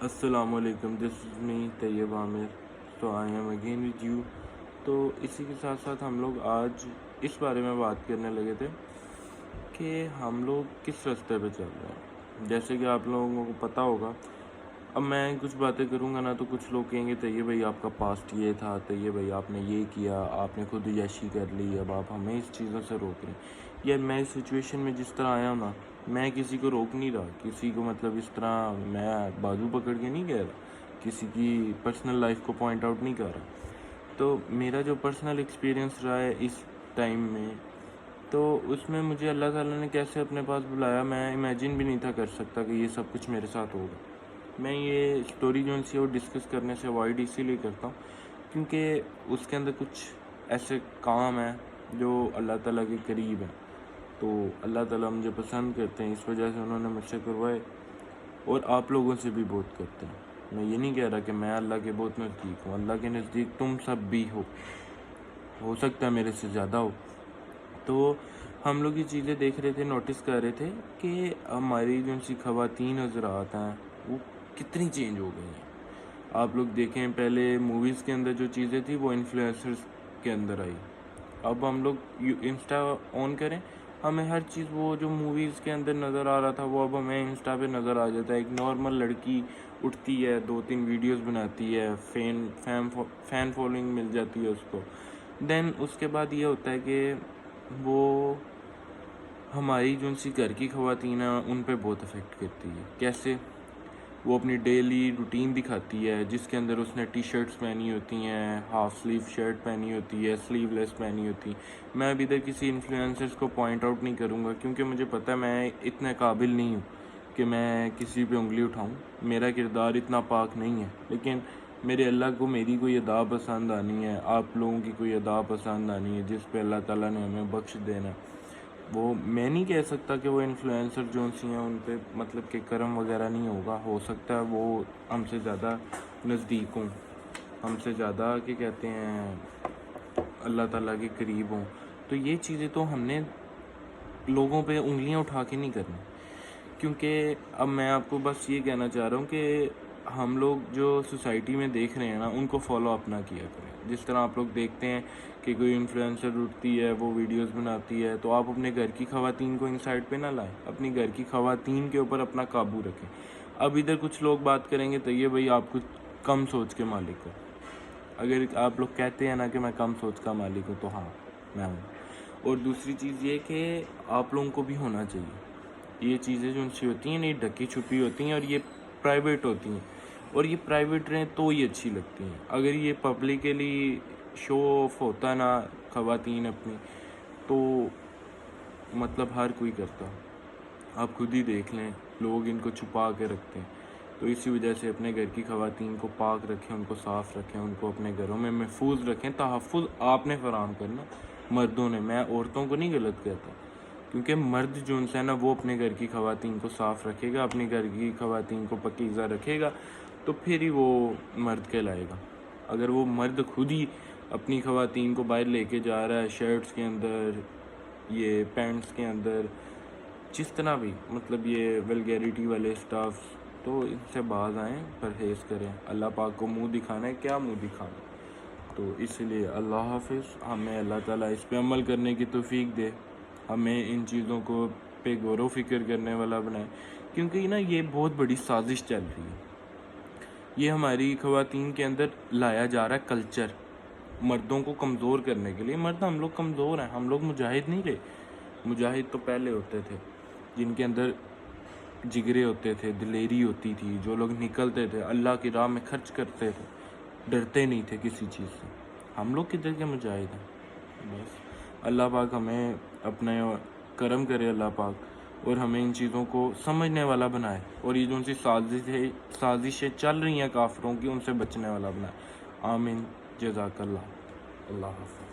السلام علیکم، دس از می طیب عامر. تو I am again with you. تو اسی کے ساتھ ساتھ ہم لوگ آج اس بارے میں بات کرنے لگے تھے کہ ہم لوگ کس راستے پہ چل رہے ہیں. جیسے کہ آپ لوگوں کو پتہ ہوگا، اب میں کچھ باتیں کروں گا نا تو کچھ لوگ کہیں گے طیب بھائی آپ کا پاسٹ یہ تھا، طیب بھائی آپ نے یہ کیا، آپ نے خود عیاشی کر لی، اب آپ ہمیں اس چیزوں سے روک رہے ہیں. یار میں اس سچویشن میں جس طرح آیا ہوں نا، میں کسی کو روک نہیں رہا، کسی کو مطلب اس طرح میں بازو پکڑ کے نہیں کہہ رہا، کسی کی پرسنل لائف کو پوائنٹ آؤٹ نہیں کر رہا. تو میرا جو پرسنل ایکسپیرینس رہا ہے اس ٹائم میں، تو اس میں مجھے اللہ تعالیٰ نے کیسے اپنے پاس بلایا، میں امیجن بھی نہیں تھا کر سکتا کہ یہ سب کچھ میرے ساتھ ہوگا. میں یہ اسٹوری جو سی وہ ڈسکس کرنے سے اوائڈ اسی لیے کرتا ہوں کیونکہ اس کے اندر کچھ ایسے کام ہیں جو اللہ تعالیٰ کے قریب ہیں. تو اللہ تعالیٰ مجھے پسند کرتے ہیں، اس وجہ سے انہوں نے مجھ سے کروائے، اور آپ لوگوں سے بھی بہت کرتے ہیں. میں یہ نہیں کہہ رہا کہ میں اللہ کے بہت نزدیک ہوں، اللہ کے نزدیک تم سب بھی ہو سکتا ہے میرے سے زیادہ ہو. تو ہم لوگ یہ چیزیں دیکھ رہے تھے، نوٹس کر رہے تھے کہ ہماری جو سی خواتین حضرات ہیں وہ کتنی چینج ہو گئی ہیں. آپ لوگ دیکھیں، پہلے موویز کے اندر جو چیزیں تھیں وہ انفلوئنسرز کے اندر آئی. اب ہم لوگ انسٹا آن کریں، ہمیں ہر چیز وہ جو موویز کے اندر نظر آ رہا تھا وہ اب ہمیں انسٹا پہ نظر آ جاتا ہے. ایک نارمل لڑکی اٹھتی ہے، 2-3 ویڈیوز بناتی ہے، فین فالوئنگ مل جاتی ہے اس کو. دین اس کے بعد یہ ہوتا ہے کہ وہ ہماری جو سی گھر کی خواتین ہیں ان پہ بہت افیکٹ کرتی ہے. کیسے؟ وہ اپنی ڈیلی روٹین دکھاتی ہے جس کے اندر اس نے ٹی شرٹس پہنی ہوتی ہیں، ہاف سلیو شرٹ پہنی ہوتی ہے، سلیو لیس پہنی ہوتی. میں ابھی تک کسی انفلوئنسرز کو پوائنٹ آؤٹ نہیں کروں گا کیونکہ مجھے پتہ ہے میں اتنا قابل نہیں ہوں کہ میں کسی پہ انگلی اٹھاؤں. میرا کردار اتنا پاک نہیں ہے، لیکن میرے اللہ کو میری کوئی ادا پسند آنی ہے، آپ لوگوں کی کوئی ادا پسند آنی ہے جس پہ اللہ تعالیٰ نے ہمیں بخش دینا. وہ میں نہیں کہہ سکتا کہ وہ انفلوئنسر جو سی ہیں ان پہ مطلب کہ کرم وغیرہ نہیں ہوگا. ہو سکتا ہے وہ ہم سے زیادہ نزدیک ہوں، ہم سے زیادہ کیا کہتے ہیں اللہ تعالیٰ کے قریب ہوں. تو یہ چیزیں تو ہم نے لوگوں پہ انگلیاں اٹھا کے نہیں کرنی. کیونکہ اب میں آپ کو بس یہ کہنا چاہ رہا ہوں کہ ہم لوگ جو سوسائٹی میں دیکھ رہے ہیں نا ان کو فالو اپ نہ کیا کریں. جس طرح آپ لوگ دیکھتے ہیں کہ کوئی انفلوئنسر اٹھتی ہے، وہ ویڈیوز بناتی ہے، تو آپ اپنے گھر کی خواتین کو ان سائڈ پہ نہ لائیں، اپنی گھر کی خواتین کے اوپر اپنا قابو رکھیں. اب ادھر کچھ لوگ بات کریں گے تو یہ بھائی آپ کچھ کم سوچ کے مالک ہو. اگر آپ لوگ کہتے ہیں نا کہ میں کم سوچ کا مالک ہوں تو ہاں میں ہوں. اور دوسری چیز یہ کہ آپ لوگوں کو بھی ہونا چاہیے. یہ چیزیں جو ان سے ہوتی ہیں نہیں ڈھکی چھپی ہوتی ہیں اور یہ پرائیویٹ ہوتی ہیں، اور یہ پرائیویٹ رہیں تو یہ اچھی لگتی ہیں. اگر یہ پبلکلی شو آف ہوتا نا خواتین اپنی، تو مطلب ہر کوئی کرتا. آپ خود ہی دیکھ لیں، لوگ ان کو چھپا کے رکھتے ہیں. تو اسی وجہ سے اپنے گھر کی خواتین کو پاک رکھیں، ان کو صاف رکھیں، ان کو اپنے گھروں میں محفوظ رکھیں. تحفظ آپ نے فراہم کرنا، مردوں نے. میں عورتوں کو نہیں غلط کہتا، کیونکہ مرد جو ان سے ہے نا وہ اپنے گھر کی خواتین کو صاف رکھے گا، اپنی گھر کی خواتین کو پاکیزہ رکھے گا تو پھر ہی وہ مرد کہلائے گا. اگر وہ مرد خود ہی اپنی خواتین کو باہر لے کے جا رہا ہے شرٹس کے اندر، یہ پینٹس کے اندر، جس طرح بھی مطلب یہ ولگیریٹی والے اسٹاف، تو ان سے باز آئیں، پرہیز کریں. اللہ پاک کو منہ دکھانا ہے، کیا منہ دکھانا. تو اس لیے اللہ حافظ. ہمیں اللہ تعالیٰ اس پہ عمل کرنے کی توفیق دے، ہمیں ان چیزوں کو پہ غور و فکر کرنے والا بنائے. کیونکہ نا یہ بہت بڑی سازش چل رہی ہے. یہ ہماری خواتین کے اندر لایا جا رہا ہے کلچر مردوں کو کمزور کرنے کے لیے. مرد ہم لوگ کمزور ہیں، ہم لوگ مجاہد نہیں رہے. مجاہد تو پہلے ہوتے تھے جن کے اندر جگرے ہوتے تھے، دلیری ہوتی تھی، جو لوگ نکلتے تھے اللہ کی راہ میں خرچ کرتے تھے، ڈرتے نہیں تھے کسی چیز سے. ہم لوگ کدھر کے مجاہد ہیں. بس اللہ پاک ہمیں اپنے کرم کرے، اللہ پاک، اور ہمیں ان چیزوں کو سمجھنے والا بنائے، اور یہ جو ان سی سازشیں چل رہی ہیں کافروں کی ان سے بچنے والا بنائے. آمین. جزاک اللہ. اللہ حافظ.